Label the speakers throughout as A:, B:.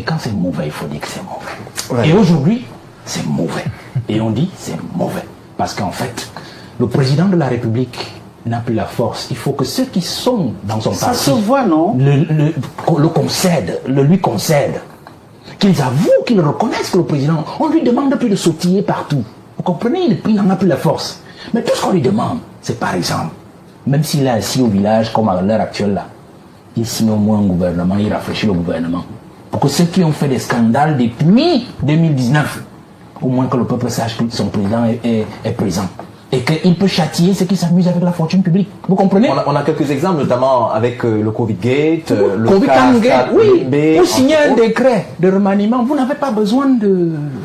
A: quand c'est mauvais, il faut dire que c'est mauvais. Ouais. Et aujourd'hui, c'est mauvais. Et on dit c'est mauvais. Parce qu'en fait, le président de la République n'a plus la force. Il faut que ceux qui sont dans son parti...
B: Ça se voit, non?
A: Le lui concèdent. Qu'ils avouent, qu'ils reconnaissent que le président... On ne lui demande plus de sautiller partout. Vous comprenez? Il n'en a plus la force. Mais tout ce qu'on lui demande, c'est par exemple, même s'il est assis au village, comme à l'heure actuelle là, il signe au moins un gouvernement, il rafraîchit le gouvernement. Pour que ceux qui ont fait des scandales depuis 2019, au moins que le peuple sache que son président est présent. Et qu'il peut châtier ceux qui s'amusent avec la fortune publique. Vous comprenez?
C: On a quelques exemples, notamment avec le Covid-Gate, le
A: Covid-Gate, oui. Vous signez un décret de remaniement, vous n'avez pas besoin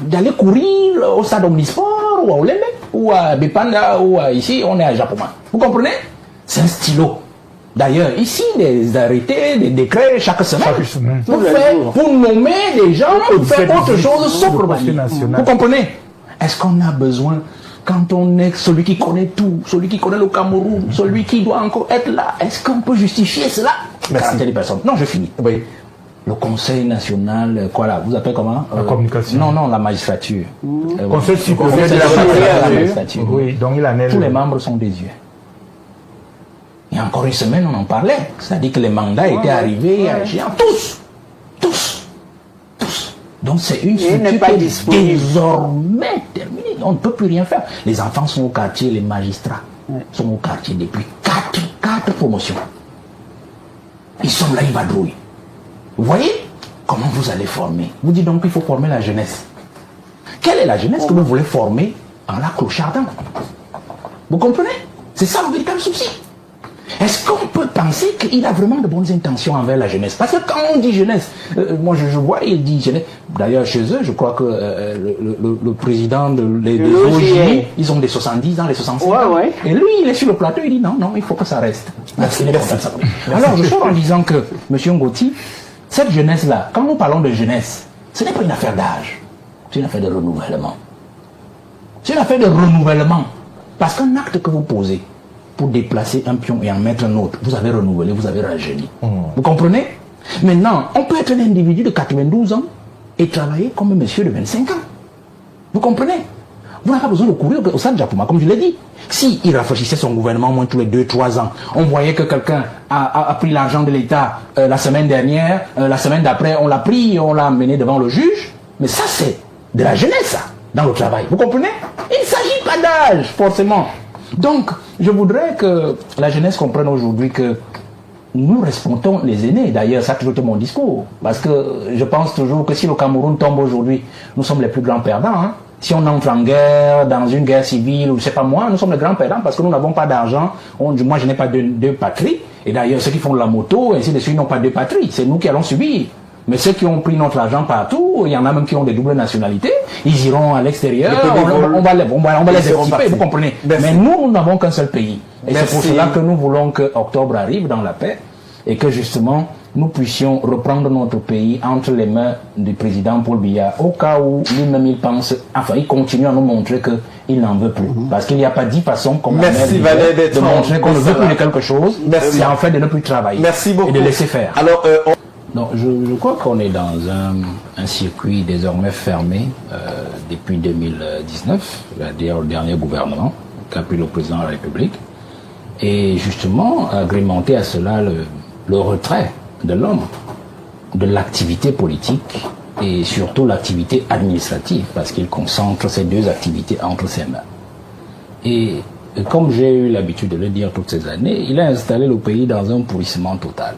A: d'aller courir au stade Omnisport ou à Olympe ou à Bepanda ou ici, on est à Japon. Vous comprenez? C'est un stylo. D'ailleurs, ici, des arrêtés, des décrets chaque semaine. Pour nommer des gens, pour faire autre chose sauf remanier. Vous comprenez? Est-ce qu'on a besoin, quand on est celui qui connaît tout, celui qui connaît le Cameroun, celui qui doit encore être là, est-ce qu'on peut justifier cela?
C: Merci.
A: Des personnes. Non, je finis. Oui. Le Conseil national, quoi là, vous appelez comment?
D: La communication.
A: Non, la magistrature.
D: Conseil supérieur de la magistrature.
A: Oui, donc il en est. Tous les membres sont désuets. Il y a encore une semaine, on en parlait. C'est-à-dire que les mandats étaient arrivés à échéance. Tous. Donc c'est une structure qui est désormais terminée. On ne peut plus rien faire. Les enfants sont au quartier, les magistrats sont au quartier depuis 4 promotions. Ils sont là, ils vadrouillent. Vous voyez comment vous allez former? Vous dites donc qu'il faut former la jeunesse. Quelle est la jeunesse que vous voulez former en la clochardant? Vous comprenez? C'est ça le véritable souci. Est-ce qu'on peut penser qu'il a vraiment de bonnes intentions envers la jeunesse? Parce que quand on dit jeunesse, moi je vois, il dit jeunesse. D'ailleurs, chez eux, je crois que le président des OJ, ils ont des 70 ans, les 65 ans. Et lui, il est sur le plateau, il dit non, il faut que ça reste. Alors, je sors en disant que, M. Ngoti, cette jeunesse-là, quand nous parlons de jeunesse, ce n'est pas une affaire d'âge, c'est une affaire de renouvellement. C'est une affaire de renouvellement. Parce qu'un acte que vous posez, pour déplacer un pion et en mettre un autre, vous avez renouvelé, vous avez rajeuni. Vous comprenez? Maintenant, on peut être un individu de 92 ans et travailler comme un monsieur de 25 ans. Vous comprenez? Vous n'avez pas besoin de courir au stade Japoma, comme je l'ai dit. Si il rafraîchissait son gouvernement au moins tous les 2-3 ans, on voyait que quelqu'un a pris l'argent de l'État la semaine dernière, la semaine d'après, on l'a pris, on l'a amené devant le juge. Mais ça, c'est de la jeunesse, ça, dans le travail. Vous comprenez? Il ne s'agit pas d'âge, forcément. Donc, je voudrais que la jeunesse comprenne aujourd'hui que nous respectons les aînés. D'ailleurs, ça a toujours été mon discours. Parce que je pense toujours que si le Cameroun tombe aujourd'hui, nous sommes les plus grands perdants. Hein. Si on entre en guerre, dans une guerre civile, ou je ne sais pas moi, nous sommes les grands perdants parce que nous n'avons pas d'argent. Moi, je n'ai pas deux patries. Et d'ailleurs, ceux qui font de la moto, ainsi de suite, n'ont pas deux patries. C'est nous qui allons subir. Mais ceux qui ont pris notre argent partout, il y en a même qui ont des doubles nationalités, ils iront à l'extérieur, on va les équiper, vous comprenez. Mais nous n'avons qu'un seul pays. Et c'est pour cela que nous voulons que octobre arrive dans la paix et que justement nous puissions reprendre notre pays entre les mains du président Paul Biya, au cas où lui-même il pense, enfin il continue à nous montrer qu'il n'en veut plus. Parce qu'il n'y a pas 10 façons comme de montrer qu'on ne veut plus de quelque chose, c'est en fait de ne plus travailler et de laisser faire.
C: Alors,
A: non, je crois qu'on est dans un circuit désormais fermé depuis 2019, c'est-à-dire le dernier gouvernement qu'a pris le président de la République, et justement agrémenté à cela le retrait de l'homme de l'activité politique et surtout l'activité administrative, parce qu'il concentre ces deux activités entre ses mains. Et comme j'ai eu l'habitude de le dire toutes ces années, il a installé le pays dans un pourrissement total.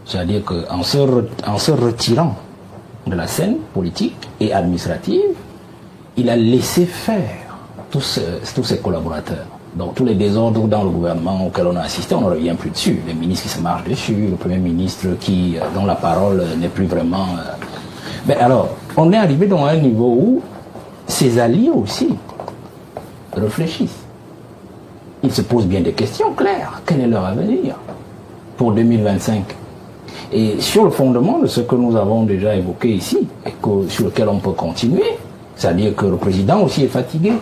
A: C'est-à-dire qu'en se retirant de la scène politique et administrative, il a laissé faire tous ses collaborateurs. Donc tous les désordres dans le gouvernement auxquels on a assisté, on ne revient plus dessus. Les ministres qui se marchent dessus, le Premier ministre dont la parole n'est plus vraiment... Mais alors, on est arrivé dans un niveau où ses alliés aussi réfléchissent. Ils se posent bien des questions claires. Quel est leur avenir pour 2025 ? Et sur le fondement de ce que nous avons déjà évoqué ici, et sur lequel on peut continuer, c'est-à-dire que le président aussi est fatigué.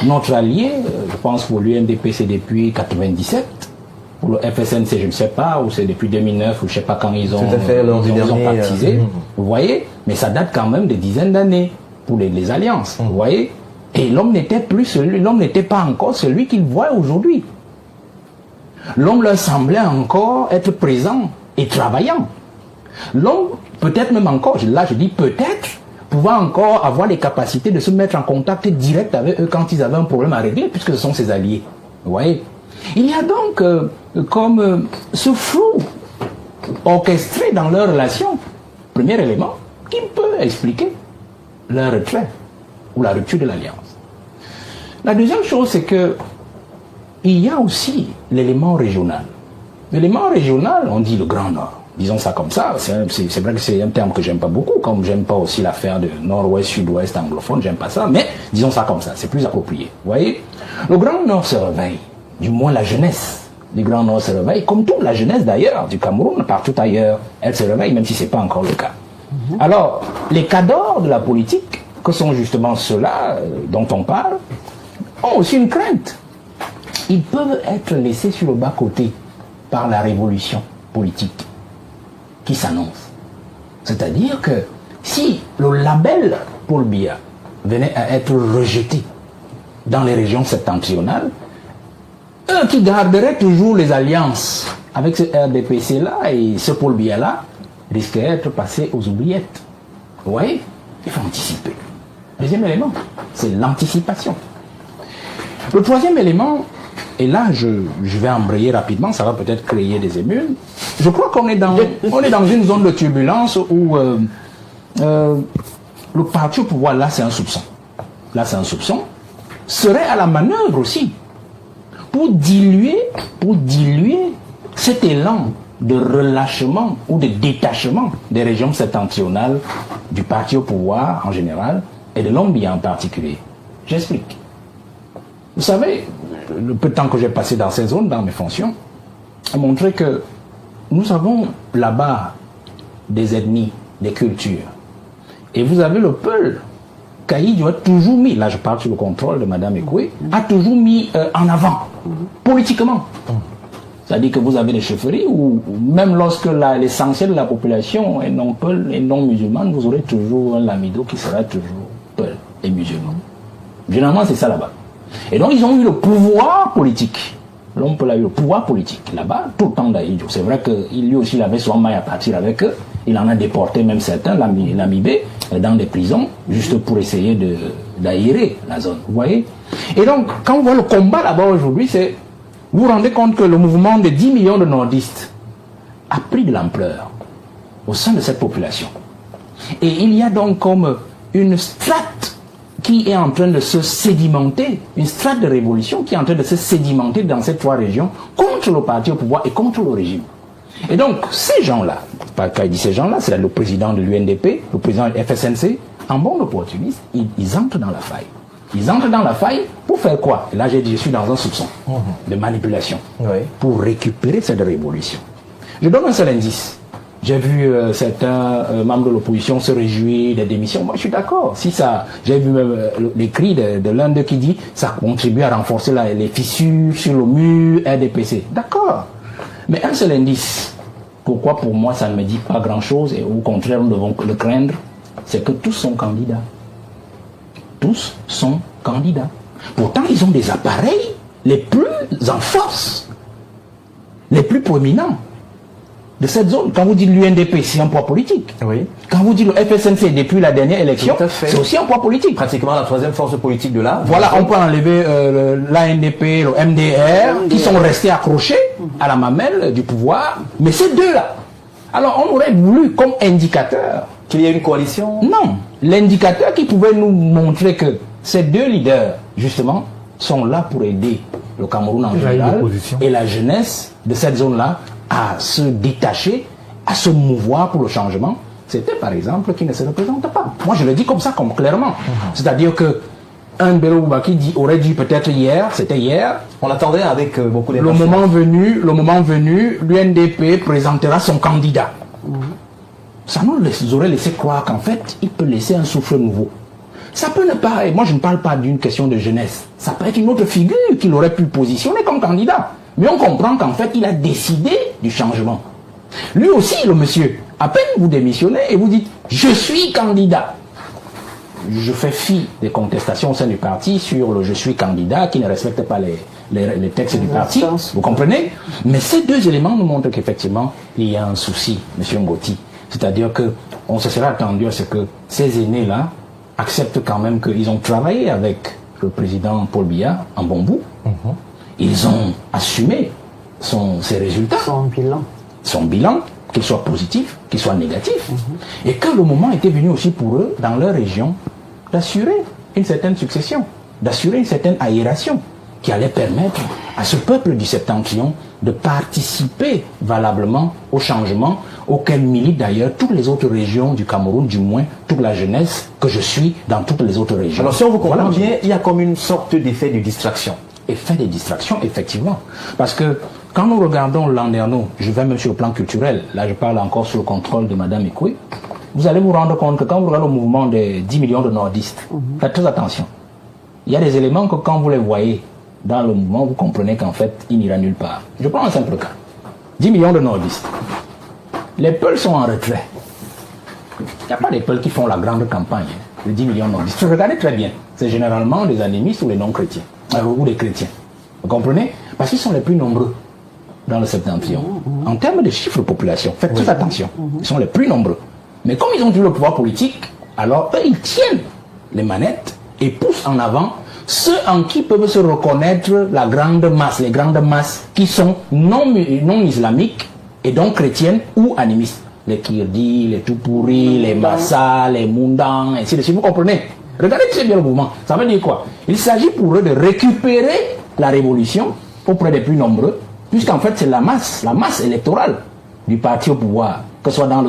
A: Notre allié, je pense pour l'UNDP, c'est depuis 1997, Pour le FSNC, je ne sais pas, ou c'est depuis 2009, ou je ne sais pas quand ils ont,
C: tout à fait, lors du
A: ils ont
C: dernier,
A: baptisé. Vous voyez? Mais ça date quand même de dizaines d'années pour les alliances. Vous voyez? Et l'homme n'était pas encore celui qu'il voit aujourd'hui. L'homme leur semblait encore être présent et travaillant. L'homme, peut-être même encore, là je dis peut-être, pouvait encore avoir les capacités de se mettre en contact direct avec eux quand ils avaient un problème à régler, puisque ce sont ses alliés. Vous voyez? Il y a donc ce flou orchestré dans leur relation, premier élément, qui peut expliquer leur retrait ou la rupture de l'alliance. La deuxième chose, c'est que il y a aussi l'élément régional. L'élément régional, on dit le Grand Nord. Disons ça comme ça, c'est vrai que c'est un terme que j'aime pas beaucoup, comme j'aime pas aussi l'affaire de nord-ouest, sud-ouest anglophone, j'aime pas ça, mais disons ça comme ça, c'est plus approprié. Vous voyez? Le Grand Nord se réveille, du moins la jeunesse du Grand Nord se réveille, comme toute la jeunesse d'ailleurs, du Cameroun, partout ailleurs, elle se réveille, même si c'est pas encore le cas. Alors, les cadors de la politique, que sont justement ceux-là dont on parle, ont aussi une crainte. Ils peuvent être laissés sur le bas-côté par la révolution politique qui s'annonce. C'est-à-dire que si le label Paul Biya venait à être rejeté dans les régions septentrionales, eux qui garderaient toujours les alliances avec ce RDPC-là et ce Paul Biya-là risqueraient d'être passés aux oubliettes. Vous voyez? Il faut anticiper. Deuxième élément, c'est l'anticipation. Le troisième élément, et là je vais embrayer rapidement, ça va peut-être créer des émules. Je crois qu'on est dans une zone de turbulence où le parti au pouvoir, là c'est un soupçon. Là c'est un soupçon, serait à la manœuvre aussi pour diluer cet élan de relâchement ou de détachement des régions septentrionales du parti au pouvoir en général et de l'Ombie en particulier. J'explique. Vous savez, le peu de temps que j'ai passé dans ces zones, dans mes fonctions, a montré que nous avons là-bas des ethnies, des cultures. Et vous avez le Peul, Kaïdjo a toujours mis, là je parle sous le contrôle de Mme Ekoué, a toujours mis en avant, politiquement. C'est-à-dire que vous avez des chefferies où même lorsque l'essentiel de la population est non Peul et non musulmane, vous aurez toujours un lamido qui sera toujours Peul et musulman. Généralement c'est ça là-bas. Et donc ils ont eu le pouvoir politique. L'homme peut avoir eu le pouvoir politique là-bas, tout le temps d'Aïdjo. C'est vrai qu'il lui aussi il avait son maille à partir avec eux. Il en a déporté même certains, l'Amibé, dans des prisons, juste pour essayer d'aérer la zone. Vous voyez? Et donc, quand on voit le combat là-bas aujourd'hui, c'est... Vous vous rendez compte que le mouvement de 10 millions de nordistes a pris de l'ampleur au sein de cette population. Et il y a donc comme une strate qui est en train de se sédimenter, une strate de révolution qui est en train de se sédimenter dans ces trois régions contre le parti au pouvoir et contre le régime. Et donc, ces gens-là, quand il dit ces gens-là, c'est le président de l'UNDP, le président du FSNC, en bon opportuniste, ils entrent dans la faille. Ils entrent dans la faille pour faire quoi? Et là, j'ai dit, je suis dans un soupçon de manipulation pour récupérer cette révolution. Je donne un seul indice. J'ai vu certains membres de l'opposition se réjouir des démissions. Moi, je suis d'accord. Si ça, j'ai vu même l'écrit de l'un d'eux qui dit ça contribue à renforcer les fissures sur le mur RDPC. D'accord. Mais un seul indice. Pourquoi pour moi ça ne me dit pas grand-chose et au contraire nous devons le craindre, c'est que tous sont candidats. Tous sont candidats. Pourtant, ils ont des appareils les plus en force, les plus proéminents de cette zone. Quand vous dites l'UNDP, c'est un poids politique.
C: Oui.
A: Quand vous dites le FSNC depuis la dernière élection, c'est aussi un poids politique.
C: Pratiquement la troisième force politique de là.
A: Voilà, on peut enlever l'ANDP, le MDR, qui sont restés accrochés à la mamelle du pouvoir. Mais ces deux-là, alors on aurait voulu comme indicateur
C: qu'il y ait une coalition.
A: Non, l'indicateur qui pouvait nous montrer que ces deux leaders, justement, sont là pour aider le Cameroun en général et la jeunesse de cette zone-là à se détacher, à se mouvoir pour le changement. C'était par exemple qui ne se représente pas. Moi je le dis comme ça, comme clairement. C'est-à-dire que un Bello Boubaki aurait dit peut-être hier, c'était hier. On attendait avec beaucoup d'émotion. Le moment venu, l'UNDP présentera son candidat. Ça nous aurait laissé croire qu'en fait, il peut laisser un souffle nouveau. Ça peut ne pas, et moi je ne parle pas d'une question de jeunesse, ça peut être une autre figure qu'il aurait pu positionner comme candidat. Mais on comprend qu'en fait, il a décidé du changement. Lui aussi, le monsieur, à peine vous démissionnez et vous dites « Je suis candidat ». Je fais fi des contestations au sein du parti sur le « je suis candidat » qui ne respecte pas les textes du parti. Vous comprenez? Mais ces deux éléments nous montrent qu'effectivement, il y a un souci, M. Ngoti. C'est-à-dire qu'on se serait attendu à ce que ces aînés-là acceptent quand même qu'ils ont travaillé avec le président Paul Biya en bon bout. Ils ont assumé ses résultats. Son bilan, qu'il soit positif, qu'il soit négatif. Et que le moment était venu aussi pour eux, dans leur région, d'assurer une certaine succession, d'assurer une certaine aération qui allait permettre à ce peuple du Septentrion de participer valablement au changement auquel militent d'ailleurs toutes les autres régions du Cameroun, du moins toute la jeunesse que je suis dans toutes les autres régions.
C: Alors si on vous comprend bien, il y a comme une sorte d'effet de distraction.
A: Effet de distraction, effectivement. Parce que quand nous regardons Landerneau, je vais même sur le plan culturel, là je parle encore sous le contrôle de Madame Ekoué, vous allez vous rendre compte que quand vous regardez le mouvement des 10 millions de nordistes, faites très attention. Il y a des éléments que quand vous les voyez dans le mouvement, vous comprenez qu'en fait, il n'ira nulle part. Je prends un simple cas. 10 millions de nordistes. Les Peuls sont en retrait. Il n'y a pas des Peuls qui font la grande campagne de 10 millions de nordistes. Regardez très bien. C'est généralement les animistes ou les non-chrétiens. Ou les chrétiens. Vous comprenez? Parce qu'ils sont les plus nombreux dans le Septentrion. En termes de chiffres de population, faites très attention. Ils sont les plus nombreux. Mais comme ils ont eu le pouvoir politique, alors eux, ils tiennent les manettes et poussent en avant ceux en qui peuvent se reconnaître la grande masse, les grandes masses qui sont non islamiques et donc chrétiennes ou animistes. Les Kirdi, les Tupuri, les Massa, les Mundang, ainsi de suite. Vous comprenez? Regardez très bien le mouvement. Ça veut dire quoi? Il s'agit pour eux de récupérer la révolution auprès des plus nombreux, puisqu'en fait c'est la masse électorale du parti au pouvoir, que ce soit dans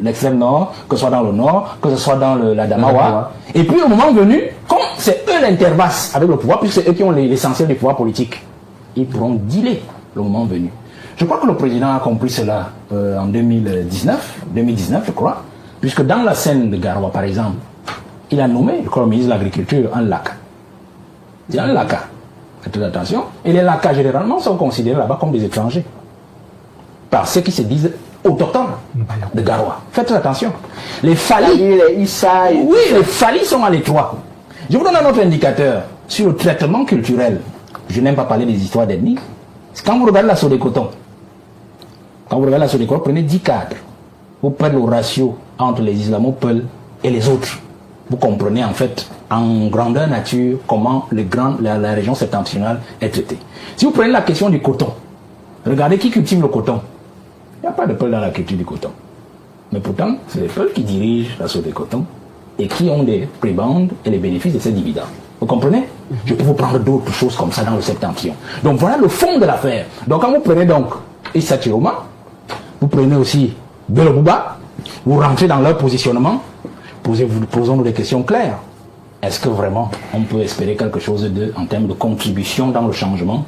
A: l'extrême nord, que ce soit dans le nord, que ce soit dans la Damawa. Et puis au moment venu, comme c'est eux l'intervasse avec le pouvoir, puisque c'est eux qui ont l'essentiel du pouvoir politique, ils pourront dealer le moment venu. Je crois que le président a compris cela en 2019 je crois, puisque dans la scène de Garoua par exemple, il a nommé, je crois, le ministre de l'Agriculture, un lac. C'est un lac. Faites attention. Et les lacs, généralement, sont considérés là-bas comme des étrangers. Par ceux qui se disent autochtones de Garoua. Faites attention. Les Fali. Oui, les Fali sont à l'étroit. Je vous donne un autre indicateur sur le traitement culturel. Je n'aime pas parler des histoires d'ethnie. Quand vous regardez la Sodécoton, prenez 10 cadres. Vous prenez le ratio entre les islamo-peuls et les autres. Vous comprenez en fait en grandeur nature comment la région septentrionale est traitée. Si vous prenez la question du coton, regardez qui cultive le coton. Il n'y a pas de Peuls dans la culture du coton. Mais pourtant, c'est les Peuls qui dirigent la sauce des cotons et qui ont des prébendes et les bénéfices de ces dividendes. Vous comprenez? Je peux vous prendre d'autres choses comme ça dans le Septentrion. Donc voilà le fond de l'affaire. Donc quand vous prenez donc Issa Chiroma, vous prenez aussi Bello Bouba, vous rentrez dans leur positionnement, posons-nous des questions claires. Est-ce que vraiment on peut espérer quelque chose d'eux en termes de contribution dans le changement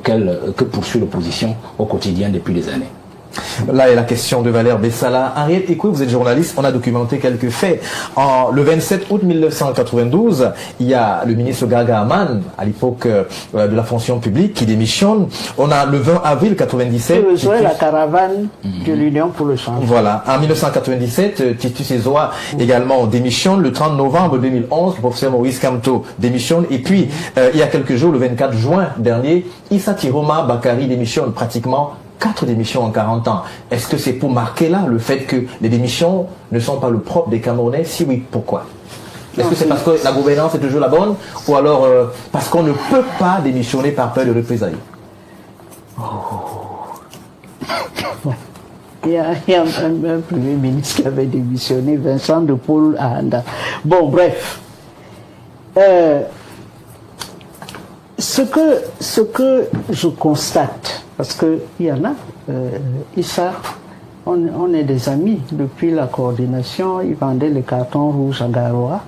A: que poursuit l'opposition au quotidien depuis des années?
C: Là est la question de Valère Bessala. Henriette Ekoué, vous êtes journaliste, on a documenté quelques faits. Le 27 août 1992, il y a le ministre Gaga Aman, à l'époque de la fonction publique, qui démissionne. On a le 20 avril 1997...
B: la caravane de l'Union pour le changement.
C: Voilà. En 1997, Titus Ezoa également démissionne. Le 30 novembre 2011, le professeur Maurice Kamto démissionne. Et puis, il y a quelques jours, le 24 juin dernier, Issa Chiroma Bakari démissionne pratiquement 4 démissions en 40 ans. Est-ce que c'est pour marquer là le fait que les démissions ne sont pas le propre des Camerounais? Si oui, pourquoi? Est-ce que c'est parce que la gouvernance est toujours la bonne, ou alors parce qu'on ne peut pas démissionner par peur de représailles?
B: Il y a un premier ministre qui avait démissionné, Vincent de Paul Ahanda. Bon, bref. Ce que je constate, parce qu'il y en a, Issa, on est des amis depuis la coordination. Il vendait les cartons rouges à Garoua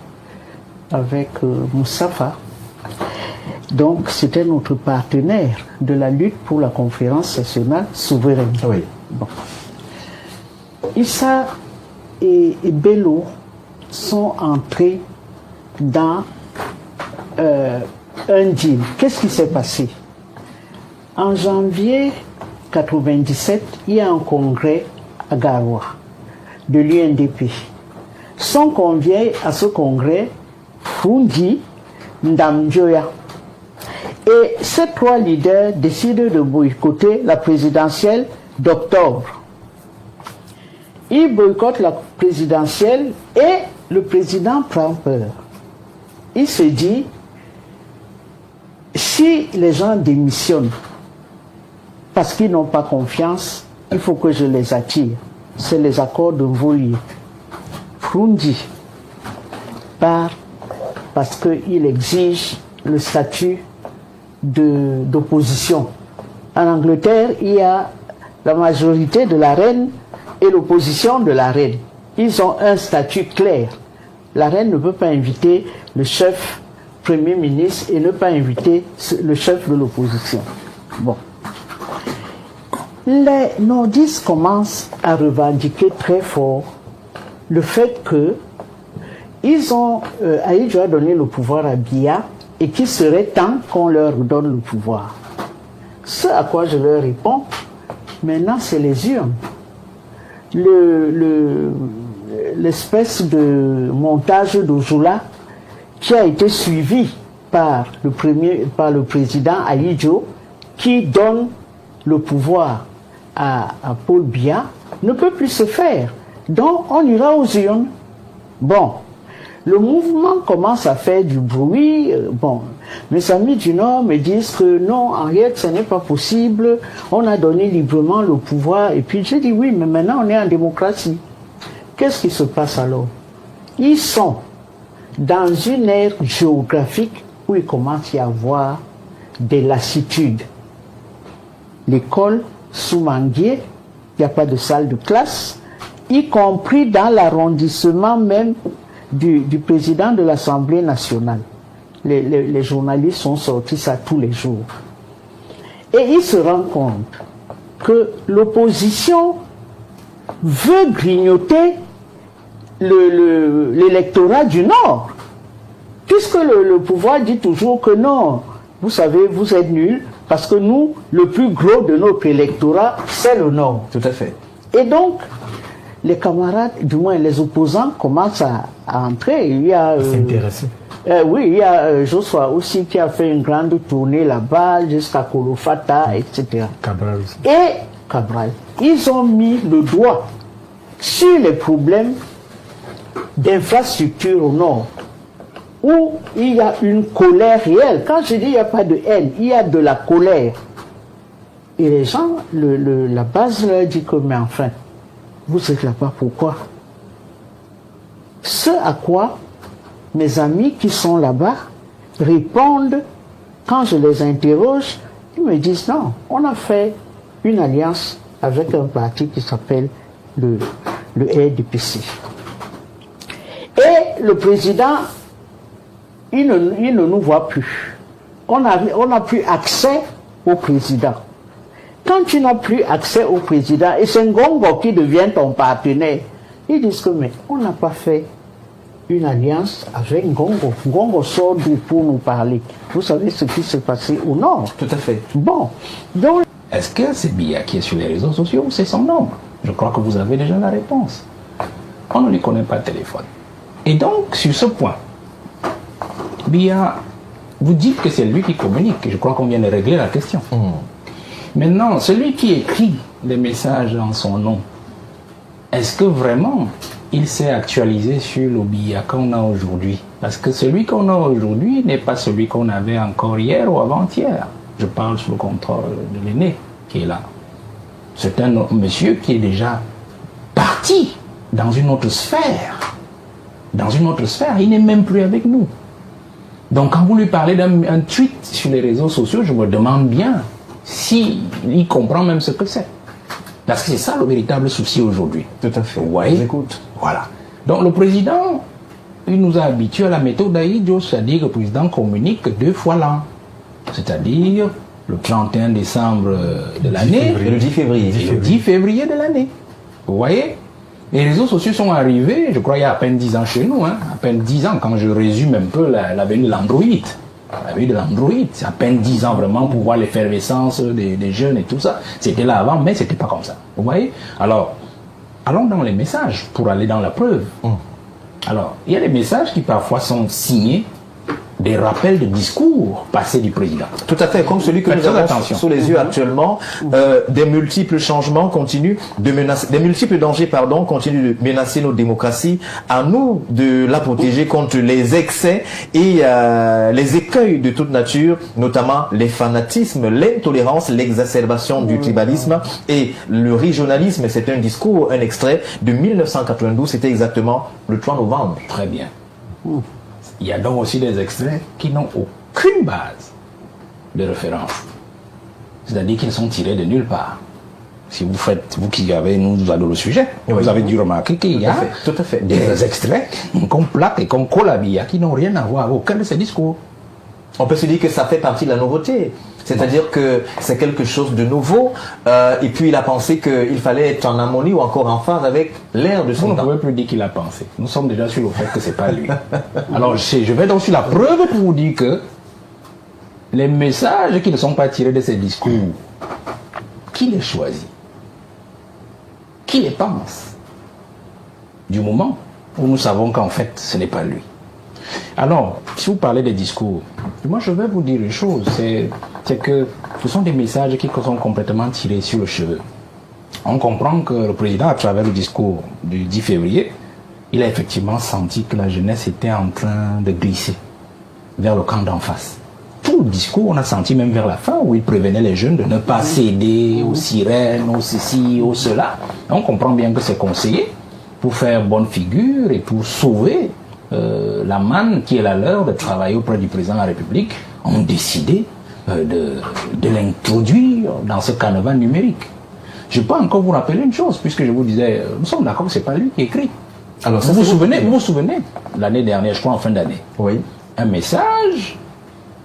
B: avec Moustapha. Donc c'était notre partenaire de la lutte pour la conférence nationale souveraine.
C: Oui.
B: Bon. Issa et Bello sont entrés dans un deal. Qu'est-ce qui s'est passé? En janvier 97, il y a un congrès à Garoua de l'UNDP. Sont conviés à ce congrès Fundi, Ndamjoya. Et ces trois leaders décident de boycotter la présidentielle d'octobre. Ils boycottent la présidentielle et le président prend peur. Il se dit, si les gens démissionnent parce qu'ils n'ont pas confiance, il faut que je les attire. C'est les accords de Mvoli. Frundi part parce qu'il exige le statut d'opposition. En Angleterre, il y a la majorité de la reine et l'opposition de la reine. Ils ont un statut clair. La reine ne peut pas inviter le chef premier ministre et ne pas inviter le chef de l'opposition. Bon. Les nordistes commencent à revendiquer très fort le fait que Ahidjo a donné le pouvoir à Biya et qu'il serait temps qu'on leur donne le pouvoir. Ce à quoi je leur réponds, maintenant c'est les urnes. L'espèce de montage d'Ojula qui a été suivi par le président Ahidjo, qui donne le pouvoir à Paul Biya, ne peut plus se faire. Donc on ira aux urnes. Bon, le mouvement commence à faire du bruit. Bon, mes amis du Nord me disent que non, en réalité, ce n'est pas possible. On a donné librement le pouvoir. Et puis j'ai dit oui, mais maintenant on est en démocratie. Qu'est-ce qui se passe alors? Ils sont dans une ère géographique où il commence à y avoir des lassitudes. L'école sous Manguier, il n'y a pas de salle de classe, y compris dans l'arrondissement même du président de l'Assemblée nationale. Les journalistes sont sortis ça tous les jours. Et ils se rendent compte que l'opposition veut grignoter l'électorat du Nord. Puisque le pouvoir dit toujours que non, vous savez, vous êtes nuls, parce que nous, le plus gros de notre électorat, c'est le Nord.
C: Tout à fait.
B: Et donc, les camarades, du moins les opposants, commencent à entrer. Il y a oui, il y a Joshua aussi qui a fait une grande tournée là-bas, jusqu'à Kolofata, etc.
D: Cabral aussi.
B: Et Cabral. Ils ont mis le doigt sur les problèmes d'infrastructure au Nord, où il y a une colère réelle. Quand je dis il n'y a pas de haine, il y a de la colère. Et les gens, la base leur dit que, mais enfin, vous êtes là-bas, pourquoi? Ce à quoi mes amis qui sont là-bas répondent, quand je les interroge, ils me disent non, on a fait une alliance avec un parti qui s'appelle le RDPC. Et le président, il ne nous voit plus. On n'a plus accès au président. Quand tu n'as plus accès au président, et c'est Ngongo qui devient ton partenaire, ils disent que mais on n'a pas fait une alliance avec Ngongo. Ngongo sort d'où pour nous parler. Vous savez ce qui s'est passé au Nord.
C: Tout à fait.
B: Bon, donc...
A: Est-ce que c'est Biya qui est sur les réseaux sociaux ou c'est son nom? Je crois que vous avez déjà la réponse. On ne lui connaît pas le téléphone. Et donc, sur ce point, Biya, vous dites que c'est lui qui communique. Je crois qu'on vient de régler la question. Maintenant, celui qui écrit les messages en son nom, est-ce que vraiment il s'est actualisé sur le Biya qu'on a aujourd'hui? Parce que celui qu'on a aujourd'hui n'est pas celui qu'on avait encore hier ou avant-hier. Je parle sous le contrôle de l'aîné qui est là. C'est un monsieur qui est déjà parti dans une autre sphère. Dans une autre sphère, il n'est même plus avec nous. Donc quand vous lui parlez d'un tweet sur les réseaux sociaux, je me demande bien s'il comprend même ce que c'est. Parce que c'est ça le véritable souci aujourd'hui.
C: Tout à fait.
A: Vous voyez?
C: J'écoute.
A: Voilà. Donc le président, il nous a habitués à la méthode d'Ahidjo, c'est-à-dire que le président communique 2 fois l'an. C'est-à-dire le 31 décembre de l'année
C: Et le 10 février.
A: et le 10 février de l'année. Vous voyez? Les réseaux sociaux sont arrivés, je crois, il y a à peine 10 ans chez nous, à peine 10 ans, quand je résume un peu la venue de l'Android. On avait eu de l'Android, c'est à peine 10 ans vraiment pour voir l'effervescence des jeunes et tout ça. C'était là avant, mais c'était pas comme ça. Vous voyez? Alors, allons dans les messages pour aller dans la preuve. Alors, il y a des messages qui parfois sont signés des rappels de discours passés du président.
C: Tout à fait, comme celui que
A: Faites
C: nous avons
A: attention.
C: sous les yeux actuellement, des multiples changements continuent de menacer, des multiples dangers, pardon, continuent de menacer nos démocraties. À nous de la protéger contre les excès et les écueils de toute nature, notamment les fanatismes, l'intolérance, l'exacerbation du tribalisme et le régionalisme. C'est un discours, un extrait de 1992, c'était exactement le 3 novembre.
A: Très bien. Il y a donc aussi des extraits qui n'ont aucune base de référence. C'est-à-dire qu'ils sont tirés de nulle part. Si vous faites, vous qui avez nous adoré le sujet, vous avez dû remarquer qu'il y a
C: Tout à fait.
A: des extraits qu'on plaque et qu'on colle à Biya qui n'ont rien à voir avec aucun de ces discours.
C: On peut se dire que ça fait partie de la nouveauté. C'est-à-dire que c'est quelque chose de nouveau. Et puis il a pensé qu'il fallait être en harmonie ou encore en phase avec l'ère de
A: Vous
C: son
A: ne
C: temps.
A: pouvez plus dire qu'il a pensé. Nous sommes déjà sur le fait que c'est pas lui. Alors je vais donc sur la preuve pour vous dire que les messages qui ne sont pas tirés de ces discours, qui les choisit? Qui les pense? Du moment où nous savons qu'en fait ce n'est pas lui. Alors, si vous parlez des discours, moi je vais vous dire une chose, c'est que ce sont des messages qui sont complètement tirés sur le cheveu. On comprend que le président, à travers le discours du 10 février, il a effectivement senti que la jeunesse était en train de glisser vers le camp d'en face. Tout le discours, on a senti même vers la fin, où il prévenait les jeunes de ne pas céder aux sirènes, aux ceci, aux cela. On comprend bien que c'est conseillé pour faire bonne figure et pour sauver la manne qui est la leur de travailler auprès du président de la République, ont décidé de l'introduire dans ce carnaval numérique. Je peux encore vous rappeler une chose, puisque je vous disais, nous sommes d'accord que ce n'est pas lui qui écrit.
C: Alors, ça,
A: Vous
C: c'est
A: vous souvenez, l'année dernière, je crois en fin d'année,
C: Oui.
A: un message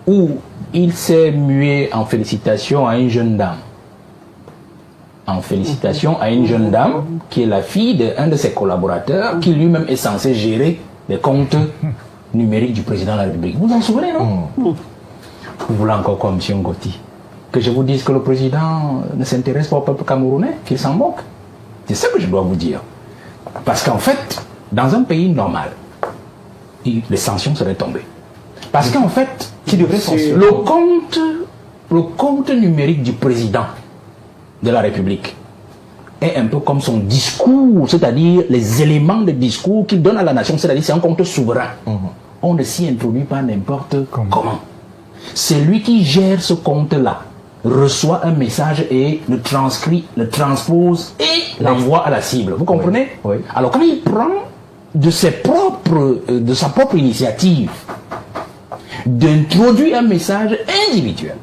A: où il s'est mué en félicitations à une jeune dame. En félicitations à une jeune dame qui est la fille d'un de ses collaborateurs qui lui-même est censé gérer les comptes numériques du président de la République. Vous vous en souvenez, non? Vous voulez encore quoi, M. Ngoti? Que je vous dise que le président ne s'intéresse pas au peuple camerounais, qu'il s'en moque? C'est ça que je dois vous dire. Parce qu'en fait, dans un pays normal, les sanctions seraient tombées. Parce qu'en fait,
C: Qui devrait sanctionner?
A: le compte numérique du président de la République est un peu comme son discours, c'est-à-dire les éléments de discours qu'il donne à la nation, c'est-à-dire c'est un compte souverain. On ne s'y introduit pas n'importe comment. C'est lui qui gère ce compte-là, reçoit un message et le transcrit, le transpose et l'envoie à la cible. Vous comprenez?
C: Oui.
A: Alors quand il prend de sa propre initiative d'introduire un message individuel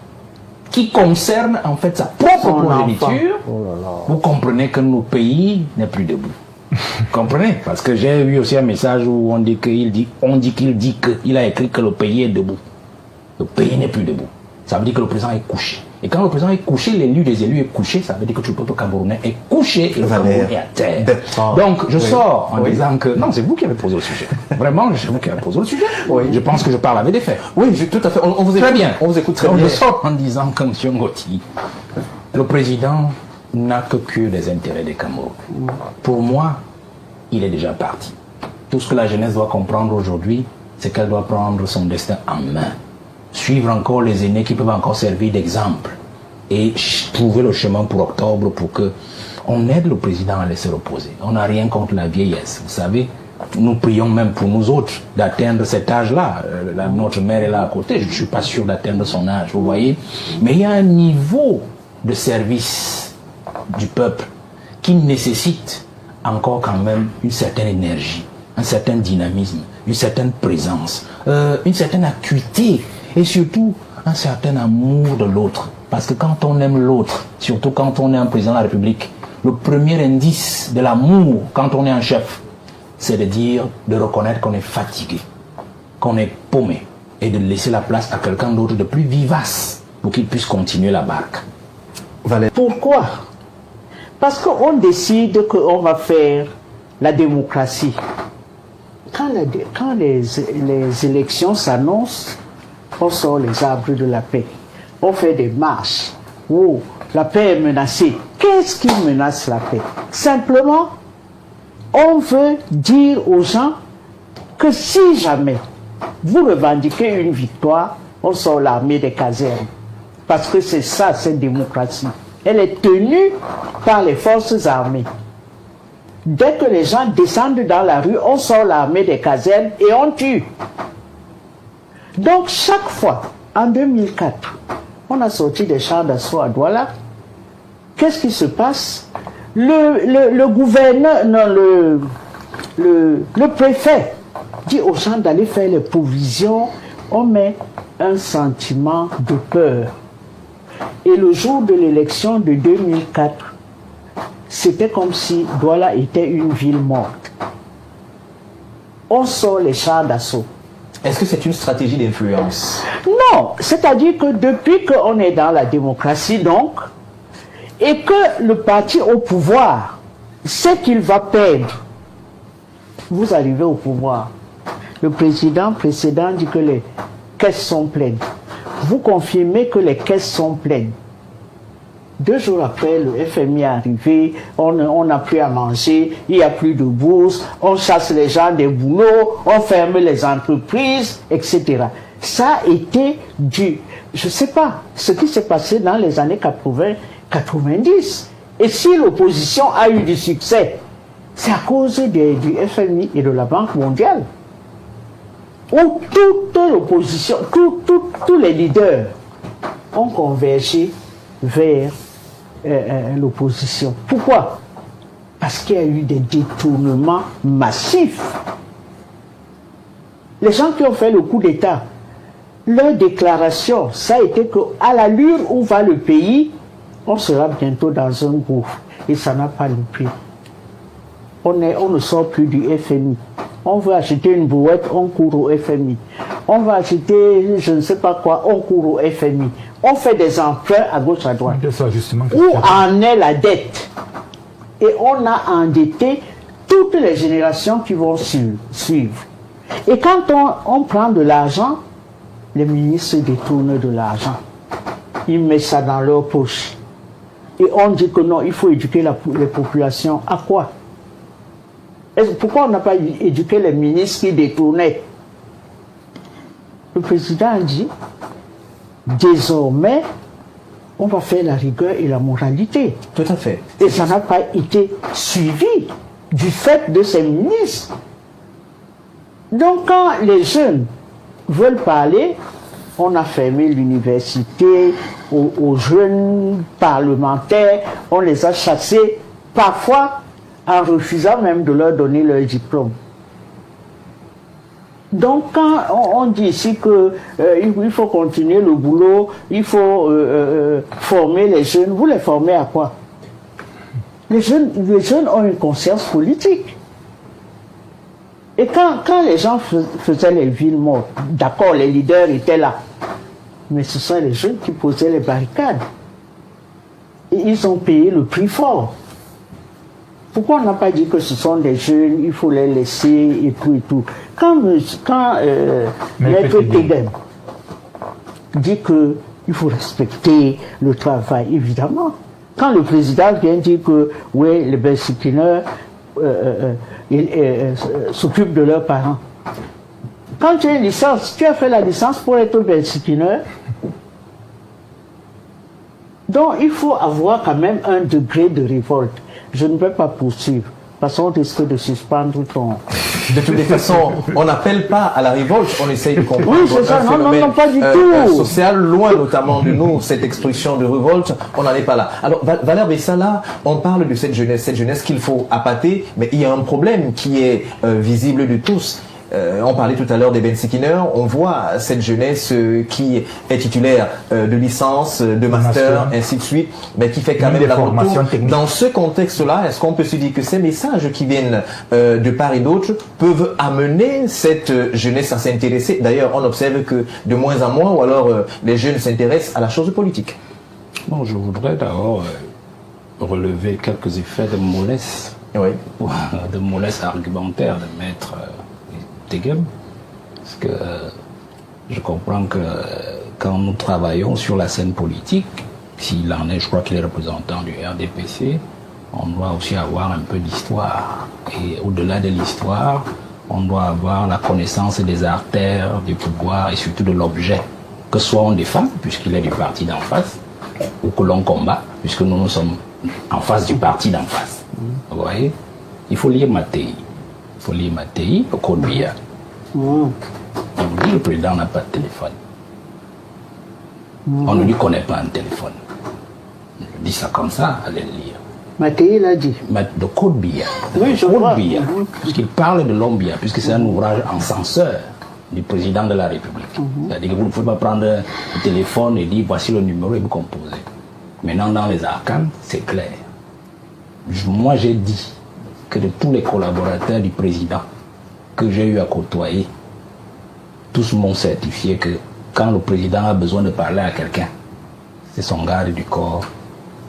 A: qui concerne en fait sa propre
B: Son
A: progéniture, vous comprenez que notre pays n'est plus debout. Vous comprenez? Parce que j'ai vu aussi un message où on dit qu'il a écrit que le pays est debout. Le pays n'est plus debout. Ça veut dire que le président est couché. Et quand le président est couché, l'élu des élus est couché, ça veut dire que tout le peuple camerounais est couché et le Cameroun est à terre. Donc je sors en disant que... Non, c'est vous qui avez posé le sujet. Vraiment, c'est vous qui avez posé le sujet. Je pense que je parle avec des faits.
C: Oui, tout à fait. On vous écoute.
A: Très bien.
C: On vous écoute très
A: Donc
C: bien.
A: je sors en disant que M. Ngoti, le président n'a que des intérêts des Cameroun. Pour moi, il est déjà parti. Tout ce que la jeunesse doit comprendre aujourd'hui, c'est qu'elle doit prendre son destin en main. Suivre encore les aînés qui peuvent encore servir d'exemple et trouver le chemin pour octobre pour que on aide le président à laisser reposer. On n'a rien contre la vieillesse. Vous savez, nous prions même pour nous autres d'atteindre cet âge-là. Notre mère est là à côté. Je ne suis pas sûr d'atteindre son âge, vous voyez. Mais il y a un niveau de service du peuple qui nécessite encore quand même une certaine énergie, un certain dynamisme, une certaine présence, une certaine acuité et surtout un certain amour de l'autre. Parce que quand on aime l'autre, surtout quand on est un président de la République, le premier indice de l'amour quand on est un chef, c'est de reconnaître qu'on est fatigué, qu'on est paumé et de laisser la place à quelqu'un d'autre de plus vivace pour qu'il puisse continuer la barque.
B: Pourquoi? Parce qu'on décide qu'on va faire la démocratie. Quand les élections s'annoncent, on sort les arbres de la paix, on fait des marches. Oh, la paix est menacée. Qu'est-ce qui menace la paix? Simplement, on veut dire aux gens que si jamais vous revendiquez une victoire, on sort l'armée des casernes. Parce que c'est ça, cette démocratie. Elle est tenue par les forces armées. Dès que les gens descendent dans la rue, on sort l'armée des casernes et on tue. Donc chaque fois, en 2004, on a sorti des chars d'assaut à Douala. Qu'est-ce qui se passe? Le gouverneur, non, le préfet dit aux gens d'aller faire les provisions. On met un sentiment de peur. Et le jour de l'élection de 2004, c'était comme si Douala était une ville morte. On sort les chars d'assaut.
C: Est-ce que c'est une stratégie d'influence?
B: Non, c'est-à-dire que depuis qu'on est dans la démocratie, donc, et que le parti au pouvoir sait qu'il va perdre, vous arrivez au pouvoir. Le président précédent dit que les caisses sont pleines. Vous confirmez que les caisses sont pleines. 2 jours après, le FMI est arrivé, on n'a plus à manger, il n'y a plus de bourse, on chasse les gens des boulots, on ferme les entreprises, etc. Ça a été dû, je ne sais pas, ce qui s'est passé dans les années 80-90. Et si l'opposition a eu du succès, c'est à cause du FMI et de la Banque mondiale. Où toute l'opposition, tous les leaders ont convergé vers l'opposition. Pourquoi? Parce qu'il y a eu des détournements massifs. Les gens qui ont fait le coup d'État, leur déclaration, ça a été qu'à l'allure où va le pays, on sera bientôt dans un gouffre. Et ça n'a pas loupé. On ne sort plus du FMI. On veut acheter une brouette, on court au FMI. On va acheter je ne sais pas quoi, on court au FMI. On fait des emprunts à gauche, à droite. Où en est la dette? Et on a endetté toutes les générations qui vont suivre. Et quand on prend de l'argent, les ministres détournent de l'argent. Ils mettent ça dans leur poche. Et on dit que non, il faut éduquer les populations. À quoi? Pourquoi on n'a pas éduqué les ministres qui détournaient? Le président a dit, désormais, on va faire la rigueur et la moralité.
C: Tout à fait.
B: Et ça n'a pas été suivi du fait de ces ministres. Donc quand les jeunes veulent parler, on a fermé l'université aux jeunes parlementaires, on les a chassés, parfois en refusant même de leur donner leur diplôme. Donc quand on dit ici qu'il faut continuer le boulot, il faut former les jeunes, vous les formez à quoi? Les jeunes ont une conscience politique. Et quand les gens faisaient les villes mortes, d'accord, les leaders étaient là, mais ce sont les jeunes qui posaient les barricades. Et ils ont payé le prix fort. Pourquoi on n'a pas dit que ce sont des jeunes, il faut les laisser et tout et tout? Quand Maître Tegen dit qu'il faut respecter le travail, évidemment. Quand le président vient dire que oui, les Bensikineurs s'occupent de leurs parents. Quand tu as une licence, tu as fait la licence pour être Bensikineur. Donc il faut avoir quand même un degré de révolte. Je ne peux pas poursuivre, parce qu'on risque de suspendre ton...
C: De toutes les façons, on n'appelle pas à la révolte, on essaye de comprendre.
B: Oui, c'est ça, non, pas du tout.
C: Social, loin notamment de nous, cette expression de révolte, on n'en est pas là. Alors, Valère Bessala, on parle de cette jeunesse qu'il faut appâter, mais il y a un problème qui est visible de tous. On parlait tout à l'heure des Bensikineurs, on voit cette jeunesse qui est titulaire de licence, de master, ainsi de suite, mais qui fait quand même la formation technique. Dans ce contexte-là, est-ce qu'on peut se dire que ces messages qui viennent de part et d'autre peuvent amener cette jeunesse à s'intéresser? D'ailleurs, on observe que de moins en moins, ou alors les jeunes s'intéressent à la chose politique.
A: Bon, je voudrais d'abord relever quelques effets de mollesse, de mollesse argumentaire de Maître Tegen, parce que Je comprends que quand nous travaillons sur la scène politique, s'il en est, je crois qu'il est représentant du RDPC, on doit aussi avoir un peu d'histoire. Et au-delà de l'histoire, on doit avoir la connaissance des artères, du pouvoir et surtout de l'objet. Que ce soit on défend, puisqu'il est du parti d'en face, ou que l'on combat, puisque nous sommes en face du parti d'en face. Vous voyez? Il faut lire Mattei. Il faut lire Mattei, le code BIA. On dit le président n'a pas de téléphone. On ne lui connaît pas un téléphone. Je dis ça comme ça, allez le lire.
B: Mattei l'a dit.
A: Le code BIA.
B: Oui, je
A: le
B: vois.
A: code BIA. Puisqu'il parle de l'homme BIA, puisque c'est un ouvrage en censeur du président de la République. C'est-à-dire que vous ne pouvez pas prendre un téléphone et dire voici le numéro et vous composez. Maintenant, dans les arcanes, c'est clair. Moi, j'ai dit que de tous les collaborateurs du président que j'ai eu à côtoyer, tous m'ont certifié que quand le président a besoin de parler à quelqu'un, c'est son garde du corps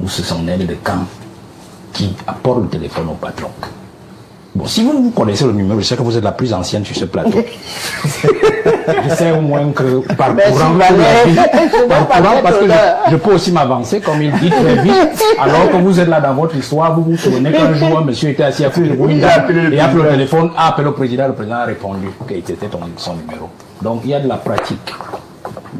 A: ou c'est son aide de camp qui apporte le téléphone au patron. Bon, si vous connaissez le numéro, je sais que vous êtes la plus ancienne sur ce plateau. Je sais au moins que par courant, parce que je peux aussi m'avancer, comme il dit très vite, alors que vous êtes là dans votre histoire, vous vous souvenez qu'un jour, un monsieur était assis à côté de vous, et appelé le téléphone, a appelé le président a répondu que c'était son numéro. Donc il y a de la pratique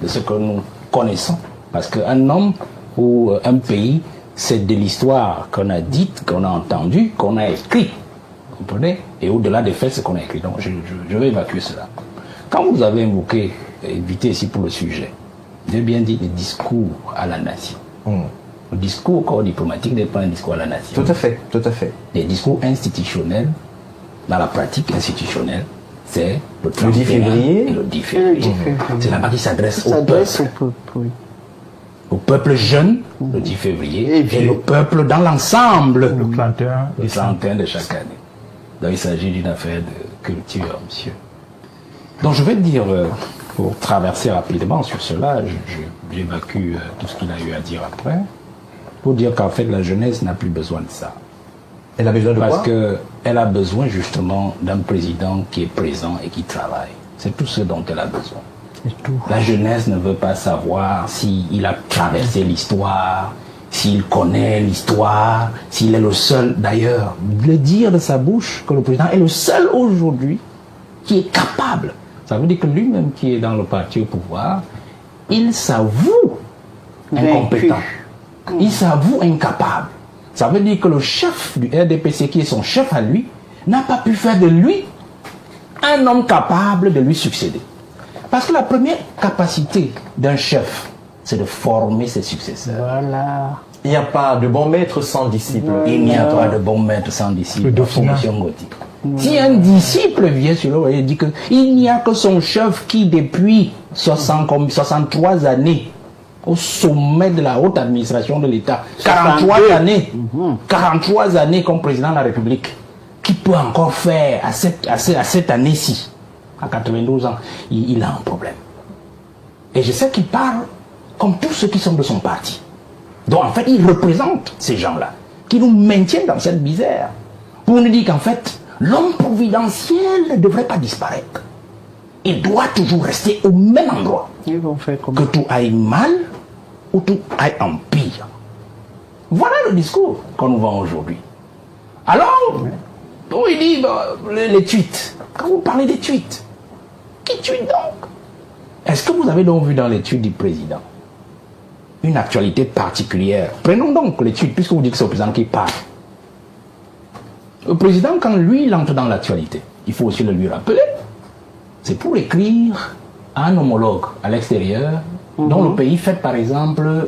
A: de ce que nous connaissons. Parce qu'un homme ou un pays, c'est de l'histoire qu'on a dite, qu'on a entendue, qu'on a écrite. Vous comprenez? Et au-delà des faits, c'est qu'on a écrit. Donc je vais évacuer cela. Quand vous avez invité ici pour le sujet, j'ai bien dit le discours à la nation. Le discours au corps diplomatique n'est pas un discours à la nation.
C: Tout à fait, tout à fait.
A: Les discours institutionnels, dans la pratique institutionnelle, c'est le
C: 10 février
A: et le 10 février. C'est là-bas qui s'adresse au peuple.
B: Oui.
A: Au peuple jeune, le 10 février, et le peuple dans l'ensemble,
D: Le 31
A: le 31 de chaque année. Donc il s'agit d'une affaire de culture, monsieur. Donc je vais dire, pour traverser rapidement sur cela, j'évacue tout ce qu'il a eu à dire après, pour dire qu'en fait la jeunesse n'a plus besoin de ça.
C: Elle a besoin de
A: Parce
C: quoi?
A: qu'elle a besoin justement d'un président qui est présent et qui travaille. C'est tout ce dont elle a besoin. La jeunesse ne veut pas savoir s'il a traversé l'histoire, s'il connaît l'histoire, s'il est le seul. D'ailleurs, le dire de sa bouche que le président est le seul aujourd'hui qui est capable. Ça veut dire que lui-même qui est dans le parti au pouvoir, il s'avoue incompétent. Il s'avoue incapable. Ça veut dire que le chef du RDPC, qui est son chef à lui, n'a pas pu faire de lui un homme capable de lui succéder. Parce que la première capacité d'un chef, c'est de former ses successeurs.
B: Voilà.
C: Il n'y a pas de bon maître sans disciple.
A: Il n'y a pas de bon maître sans disciple.
D: Le dauphinat.
A: Si un disciple vient sur le voie et dit qu'il n'y a que son chef qui, depuis 63 années, au sommet de la haute administration de l'État, 43 années comme président de la République, qui peut encore faire à cette année-ci, à 92 ans, il a un problème. Et je sais qu'il parle comme tous ceux qui sont de son parti. Donc en fait, il représente ces gens-là, qui nous maintiennent dans cette misère, pour nous dire qu'en fait, l'homme providentiel ne devrait pas disparaître. Il doit toujours rester au même endroit.
B: Ils vont faire comme
A: Que tout aille mal ou tout aille en pire. Voilà le discours qu'on nous vend aujourd'hui. Alors, on il dit les tweets. Quand vous parlez des tweets, qui tweet donc? Est-ce que vous avez donc vu dans les tweets du président une actualité particulière? Prenons donc les tweets, puisque vous dites que c'est le président qui parle. Le président, quand lui, il entre dans l'actualité, il faut aussi le lui rappeler. C'est pour écrire à un homologue à l'extérieur, dont le pays fête par exemple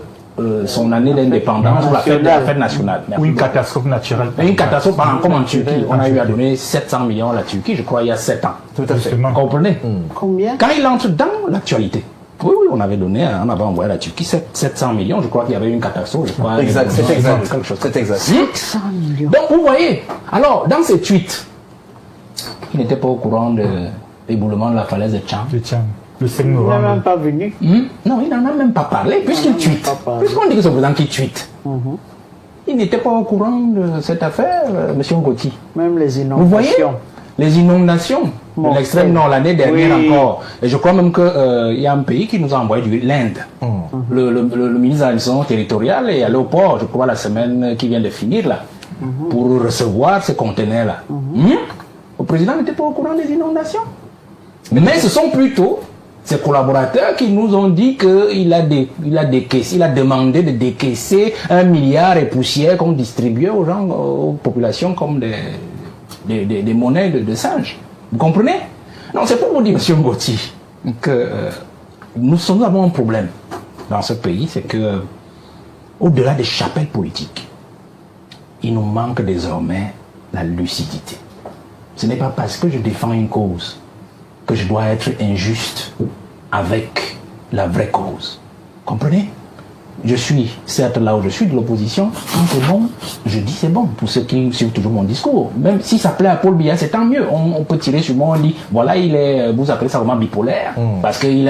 A: son année d'indépendance ou la fête nationale.
D: Ou une catastrophe naturelle.
A: Une catastrophe, par exemple, comme en Turquie, on a eu à donner 700 millions à la Turquie, je crois, il y a 7 ans.
C: Tout à fait.
D: Justement.
A: Vous comprenez?
B: combien?
A: Quand il entre dans l'actualité, oui, on avait donné, on avait envoyé à la Turquie 700 millions, je crois qu'il y avait eu une catastrophe, je crois.
C: Exact, c'est exact.
A: Quelque chose.
C: C'est exact.
B: 100 millions.
A: Donc vous voyez, alors dans ces tweets, il n'était pas au courant de l'éboulement de la falaise de Tchang.
D: Le tien. Le 5
B: Il n'est
D: novembre.
B: même pas venu.
A: Non, il n'en a même pas parlé, puisqu'il tweete.
B: pas parlé.
A: Puisqu'on dit que c'est le président qui tweete. Il n'était pas au courant de cette affaire, M. Ngoti.
B: Même les
A: Vous voyez?
B: inondations.
A: les inondations de l'extrême nord l'année dernière encore. Et je crois même qu'il y a un pays qui nous a envoyé l'Inde. Le ministre de l'administration territoriale est allé au port, je crois, la semaine qui vient de finir là, pour recevoir ces conteneurs-là. Le président n'était pas au courant des inondations. Mais ce sont plutôt ses collaborateurs qui nous ont dit qu'il a demandé de décaisser 1 milliard et poussière qu'on distribuait aux gens, aux populations comme des monnaies de singes. Vous comprenez? Non, c'est pour vous dire, M. Ngoti, que nous avons un problème dans ce pays, c'est que au-delà des chapelles politiques, il nous manque désormais la lucidité. Ce n'est pas parce que je défends une cause que je dois être injuste avec la vraie cause. Comprenez? Je suis certes là où je suis de l'opposition. Quand c'est bon, je dis c'est bon. Pour ceux qui suivent toujours mon discours, même si ça plaît à Paul Biya, c'est tant mieux. On peut tirer sur moi, on dit voilà, vous appelez ça vraiment bipolaire parce qu'il